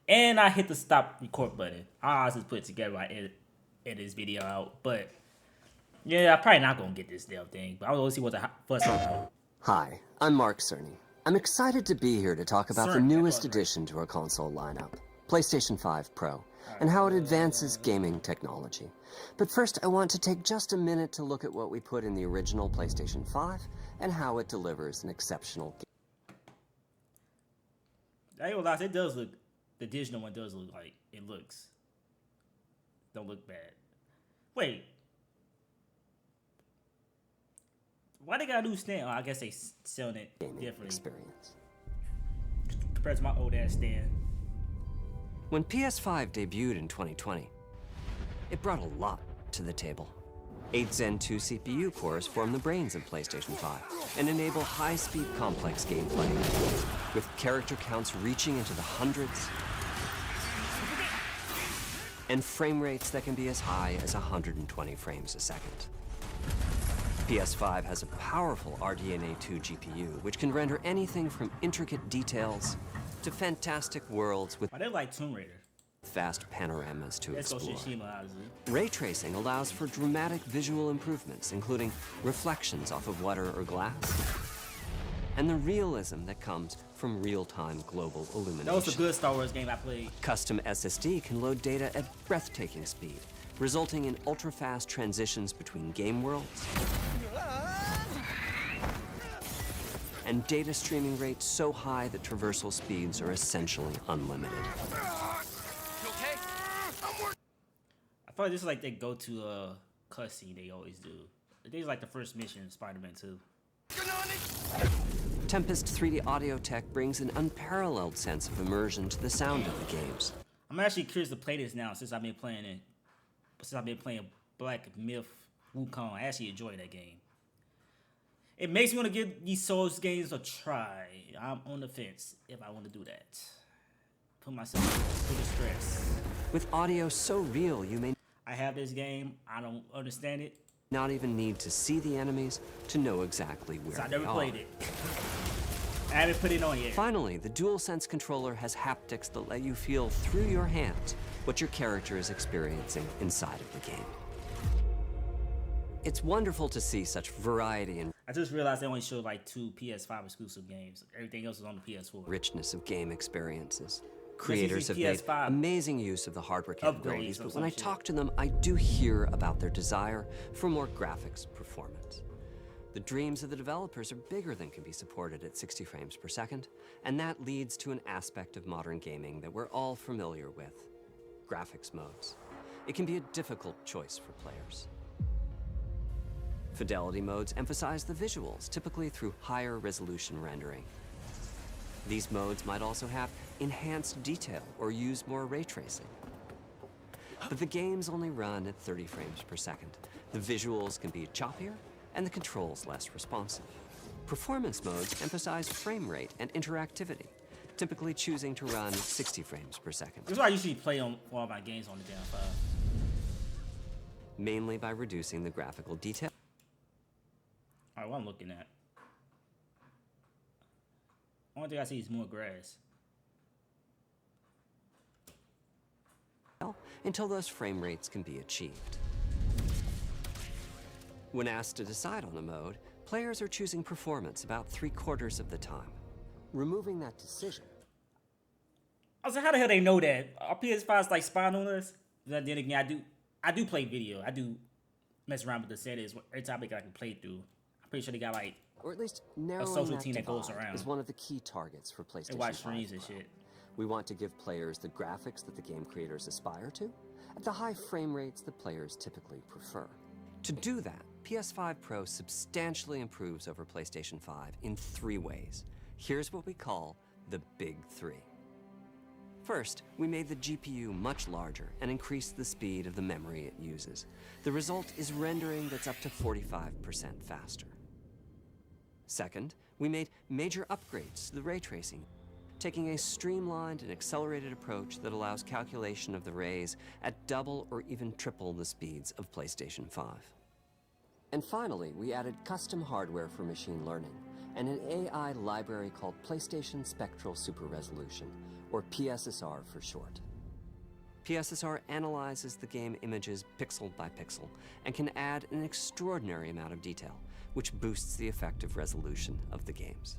And I hit the stop record button. I just put it together. I edit this video out. But yeah, I'm probably not gonna get this damn thing. But I'll see what the fuss about. Hi, I'm Mark Cerny. I'm excited to be here to talk about the Cerny, newest right. addition to our console lineup, PlayStation 5 Pro, and how it advances gaming technology. But first, I want to take just a minute to look at what we put in the original PlayStation 5 and how it delivers an exceptional game. I ain't gonna lie, it does look. The digital one does look like it looks. Don't look bad. Wait. Why they got a new stand? Oh, I guess they selling it differently. Experience. Compared to my old ass stand. When PS5 debuted in 2020, it brought a lot to the table. 8 Zen 2 CPU cores form the brains of PlayStation 5 and enable high-speed complex gameplay, with character counts reaching into the hundreds and frame rates that can be as high as 120 frames a second. PS5 has a powerful RDNA 2 GPU, which can render anything from intricate details to fantastic worlds with they like Tomb Raider. Fast panoramas to explore. Tsushima, Ray tracing allows for dramatic visual improvements, including reflections off of water or glass, and the realism that comes from real-time global illumination. That was a good Star Wars game I played. Custom SSD can load data at breathtaking speed, resulting in ultra-fast transitions between game worlds and data streaming rates so high that traversal speeds are essentially unlimited. I thought this is like they go to a cutscene they always do. This is like the first mission in Spider-Man 2. Tempest 3D audio tech brings an unparalleled sense of immersion to the sound of the games. I'm actually curious to play this now since I've been playing it. Since I've been playing Black Myth Wukong. I actually enjoy that game. It makes me want to give these Souls games a try. I'm on the fence if I want to do that. Put myself through the stress. With audio so real, you may I have this game. I don't understand it. not even need to see the enemies to know exactly where So I they never are. played it. I haven't put it on yet. Finally, the DualSense controller has haptics that let you feel through your hands what your character is experiencing inside of the game. It's wonderful to see such variety and I just realized they only showed like 2 PS5 exclusive games. Everything else is on the PS4. richness of game experiences. Creators have made PS5 amazing use of the hardware capabilities, upgrades or but when I some shit. talk to them, I do hear about their desire for more graphics performance. The dreams of the developers are bigger than can be supported at 60 frames per second, and that leads to an aspect of modern gaming that we're all familiar with: graphics modes. It can be a difficult choice for players. Fidelity modes emphasize the visuals, typically through higher resolution rendering. These modes might also have enhanced detail or use more ray tracing. But the games only run at 30 frames per second. The visuals can be choppier and the controls less responsive. Performance modes emphasize frame rate and interactivity, typically choosing to run at 60 frames per second. This is why I usually play on all my games on the damn 5. Mainly by reducing the graphical detail. Alright, what I'm looking at. Only thing I see is more grass. Until those frame rates can be achieved. When asked to decide on a mode, players are choosing performance about 3/4 of the time. Removing that decision. I was like, how the hell they know that? Our PS5's like spying on us? But then again, I do play video. I do mess around with the settings every topic I can play through. I'm pretty sure they got like Or at least narrowing social that team that goes divide around. is one of the key targets for PlayStation they watch 5 streams and Pro. shit. We want to give players the graphics that the game creators aspire to, at the high frame rates that players typically prefer. To do that, PS5 Pro substantially improves over PlayStation 5 in 3 ways. Here's what we call the Big 3. First, we made the GPU much larger and increased the speed of the memory it uses. The result is rendering that's up to 45% faster. Second, we made major upgrades to the ray tracing, taking a streamlined and accelerated approach that allows calculation of the rays at double or even triple the speeds of PlayStation 5. And finally, we added custom hardware for machine learning and an AI library called PlayStation Spectral Super Resolution, or PSSR for short. PSSR analyzes the game images pixel by pixel and can add an extraordinary amount of detail, which boosts the effective resolution of the games.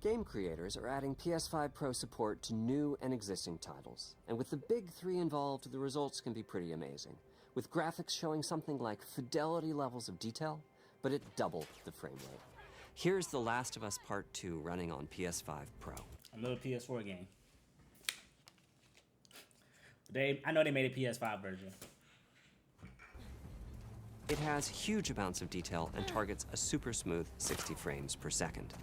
Game creators are adding PS5 Pro support to new and existing titles, and with the big three involved, the results can be pretty amazing, with graphics showing something like fidelity levels of detail, but at double the frame rate. Here's The Last of Us Part 2 running on PS5 Pro. Another PS4 game. I know they made a PS5 version. It has huge amounts of detail and targets a super smooth 60 frames per second.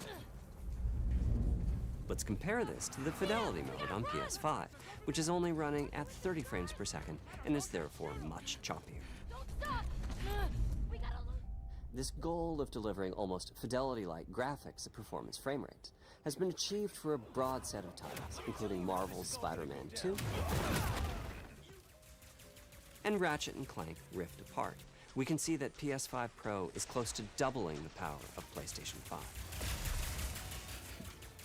Let's compare this to the fidelity mode on PS5, which is only running at 30 frames per second and is therefore much choppier. This goal of delivering almost fidelity-like graphics at performance frame rates has been achieved for a broad set of titles, including Marvel's Spider-Man 2 and Ratchet & Clank Rift Apart. We can see that PS5 Pro is close to doubling the power of PlayStation 5.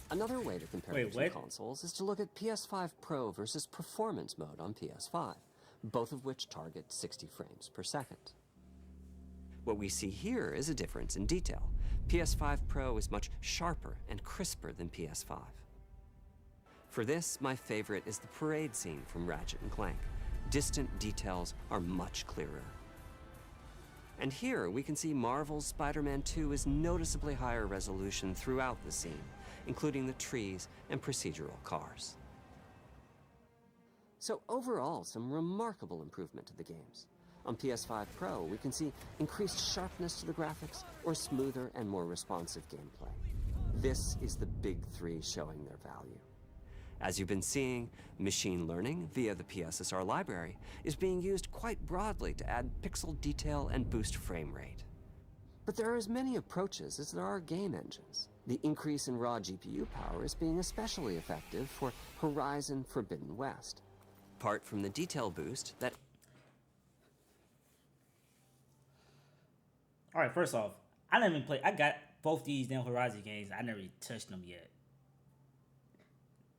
Another way to compare the two consoles is to look at PS5 Pro versus Performance mode on PS5, both of which target 60 frames per second. What we see here is a difference in detail. PS5 Pro is much sharper and crisper than PS5. For this, my favorite is the parade scene from Ratchet & Clank. Distant details are much clearer. And here we can see Marvel's Spider-Man 2 is noticeably higher resolution throughout the scene, including the trees and procedural cars. So overall, some remarkable improvement to the games. On PS5 Pro, we can see increased sharpness to the graphics or smoother and more responsive gameplay. This is the big three showing their value. As you've been seeing, machine learning via the PSSR library is being used quite broadly to add pixel detail and boost frame rate. But there are as many approaches as there are game engines. The increase in raw GPU power is being especially effective for Horizon Forbidden West. Apart from the detail boost that... Alright, first off, I never even played. I got both these damn Horizon games. I never even touched them yet.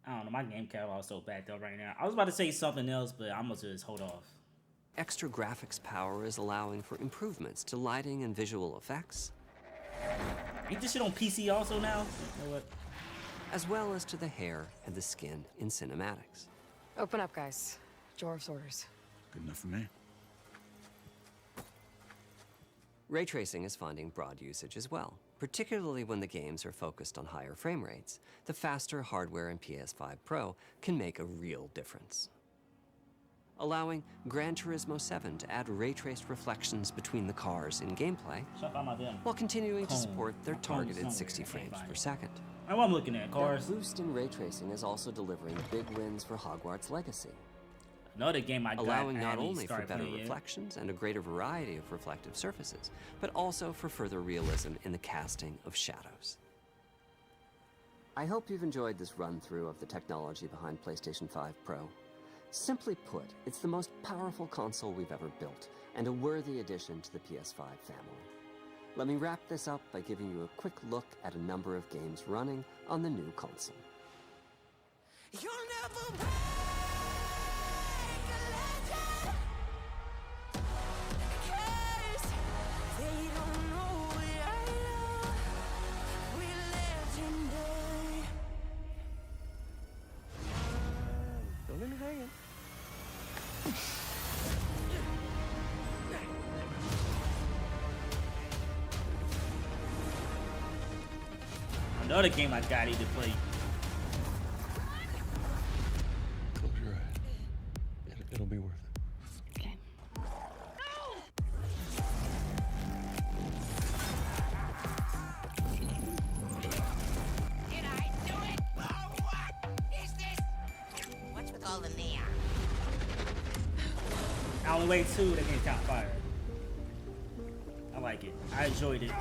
I don't know, my game catalog is so backed up right now. I was about to say something else, but I'm gonna just hold off. Extra graphics power is allowing for improvements to lighting and visual effects. Ain't this shit on PC also now? You know what? As well as to the hair and the skin in cinematics. Open up, guys. Jorv's orders. Good enough for me. Ray tracing is finding broad usage as well, particularly when the games are focused on higher frame rates. The faster hardware in PS5 Pro can make a real difference. Allowing Gran Turismo 7 to add ray-traced reflections between the cars in gameplay, while continuing to support their targeted 60 frames per second. I know I'm looking at cars. That boost in ray tracing is also delivering big wins for Hogwarts Legacy. Another game I got, allowing not only for better playing reflections and a greater variety of reflective surfaces, but also for further realism in the casting of shadows. I hope you've enjoyed this run-through of the technology behind PlayStation 5 Pro. Simply put, it's the most powerful console we've ever built, and a worthy addition to the PS5 family. Let me wrap this up by giving you a quick look at a number of games running on the new console. You'll never Another game I got to play. Close your eyes. It'll be worth it. Okay. Did I do it? Oh, what is this? What's with all the neon? Alan Wake 2, that game's kind of fire. I like it. I enjoyed it.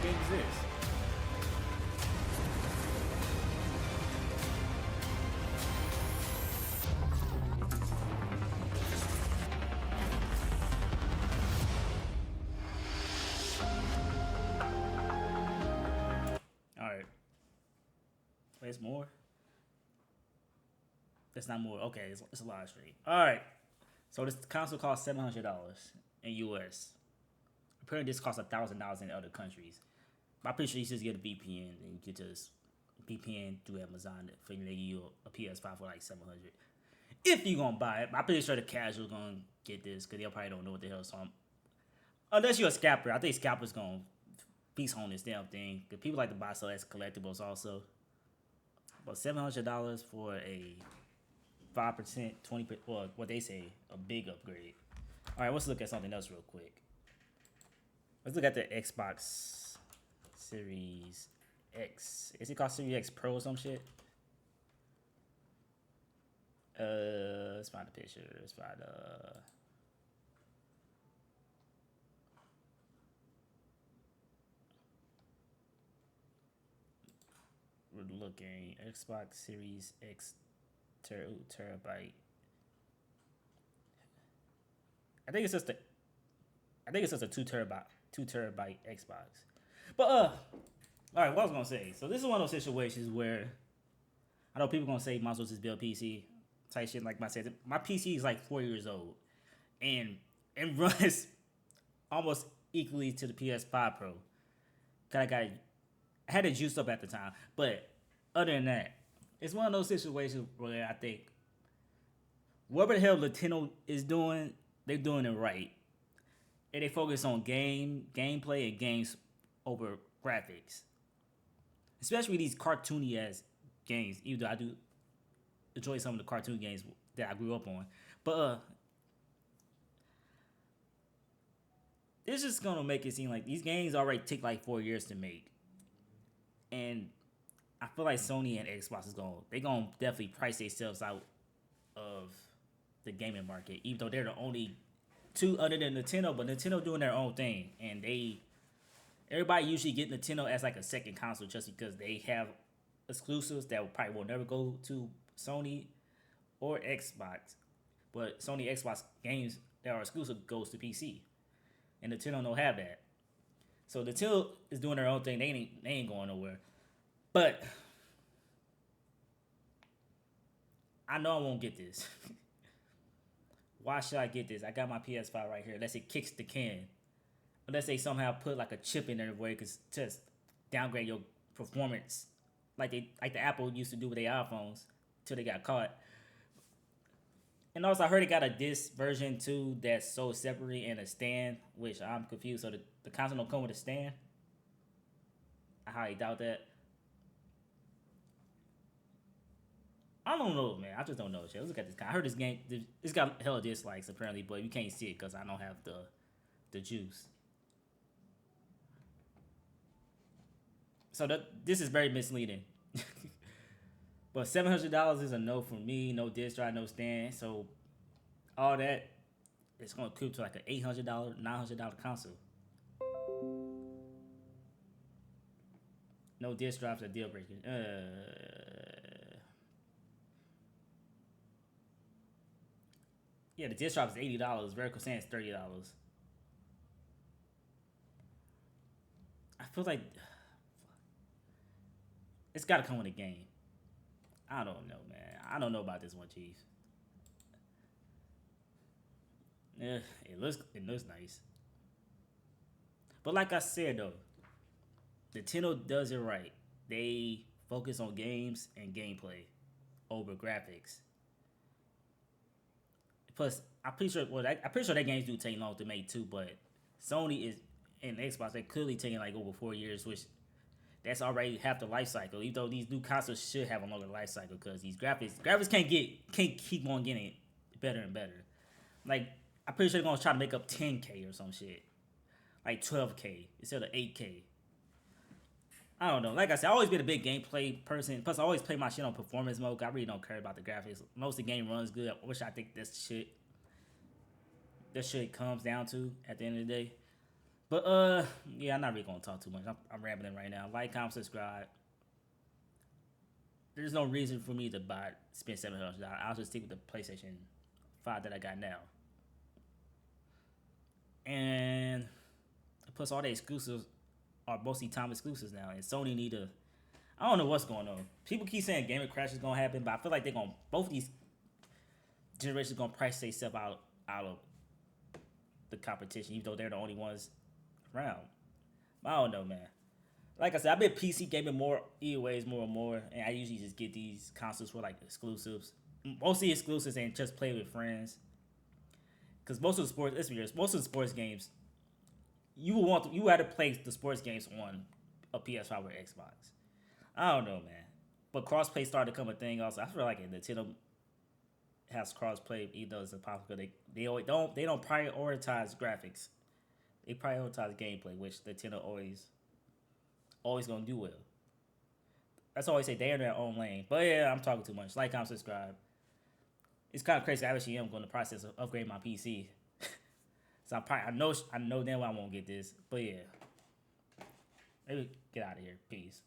game is this? Alright. There's more? That's not more. Okay, it's a live stream. Alright. So this console costs $700 in US. Apparently this costs $1,000 in other countries. But I'm pretty sure you just get a VPN and you could just VPN through Amazon for you a PS5 for like $700. If you gonna buy it, I'm pretty sure the casual gonna get this because they probably don't know what the hell. So unless you're a scalper, I think scalpers gonna feast on this damn thing. Cause people like to buy stuff as collectibles also. But $700 for a 5%, 20%, well, what they say, a big upgrade. All right, let's look at something else real quick. Let's look at the Xbox Series X. Is it called Series X Pro or some shit? Let's find a picture. Let's find we're looking Xbox Series X terabyte. I think it's just a 2 terabyte Xbox. But all right, what I was gonna say. So this is one of those situations where I know people gonna say might as well just build PC type shit. Like I said, my PC is like 4 years old, and it runs almost equally to the PS5 Pro. Cause I had it juiced up at the time, but other than that, it's one of those situations where I think whatever the hell Nintendo is doing, they're doing it right. And they focus on gameplay and games over graphics. Especially these cartoony ass games. Even though I do enjoy some of the cartoon games that I grew up on. But it's just gonna make it seem like these games already take like 4 years to make. And I feel like Sony and Xbox they're gonna definitely price themselves out of the gaming market, even though they're the only two other than Nintendo, but Nintendo doing their own thing, and everybody usually get Nintendo as like a second console just because they have exclusives that probably will never go to Sony or Xbox, but Sony Xbox games that are exclusive goes to PC, and Nintendo don't have that. So Nintendo is doing their own thing. They ain't going nowhere. But I know I won't get this. Why should I get this? I got my PS5 right here. Unless it kicks the can. Unless they somehow put like a chip in there where it could just downgrade your performance. Like the Apple used to do with their iPhones till they got caught. And also I heard it got a disc version too that's sold separately and a stand, which I'm confused. So the console don't come with a stand? I highly doubt that. I don't know, man. I just don't know. Shit. Let's look at this guy. I heard this game. It's got hella dislikes apparently, but you can't see it because I don't have the juice. So this is very misleading. But $700 is a no for me. No disc drive, no stand. So all that it's gonna creep to like an $800, $900 console. No disc drives are deal breaking. Yeah, the disc drive is $80. Vertical Sand is $30. I feel like it's got to come with a game. I don't know, man. I don't know about this one, Chief. Yeah, it looks nice. But like I said though, Nintendo does it right. They focus on games and gameplay over graphics. Plus, I'm pretty sure that games do take long to make too. But Sony and Xbox, they're clearly taking like over 4 years, which that's already half the life cycle. Even though these new consoles should have a longer life cycle, because these graphics can't keep on getting better and better. Like I'm pretty sure they're gonna try to make up 10K or some shit, like 12K instead of 8K. I don't know. Like I said, I always been a big gameplay person. Plus, I always play my shit on performance mode. I really don't care about the graphics. Most of the game runs good, which I think that shit comes down to at the end of the day. But yeah, I'm not really gonna talk too much. I'm rambling right now. Like, comment, subscribe. There's no reason for me to spend $700. I'll just stick with the PlayStation 5 that I got now. And plus, all the exclusives are mostly time exclusives now, and Sony need to. I don't know what's going on. People keep saying gaming crash is gonna happen, but I feel like they're gonna both these generations gonna price themselves out of the competition, even though they're the only ones around. I don't know, man. Like I said, I've been PC gaming more, either ways, more and more, and I usually just get these consoles for like exclusives, mostly exclusives, and just play with friends. Because most of the sports, let's be honest, most of the sports games, you had to play the sports games on a PS5 or Xbox. I don't know, man. But crossplay started to become a thing. Also, I feel like Nintendo has crossplay, even though it's impossible. They don't prioritize graphics. They prioritize gameplay, which Nintendo always gonna do well. That's all I say. They're in their own lane. But yeah, I'm talking too much. Like, comment, subscribe. It's kind of crazy. I actually am going to process of upgrade my PC. So I know damn well I won't get this. But yeah, maybe get out of here. Peace.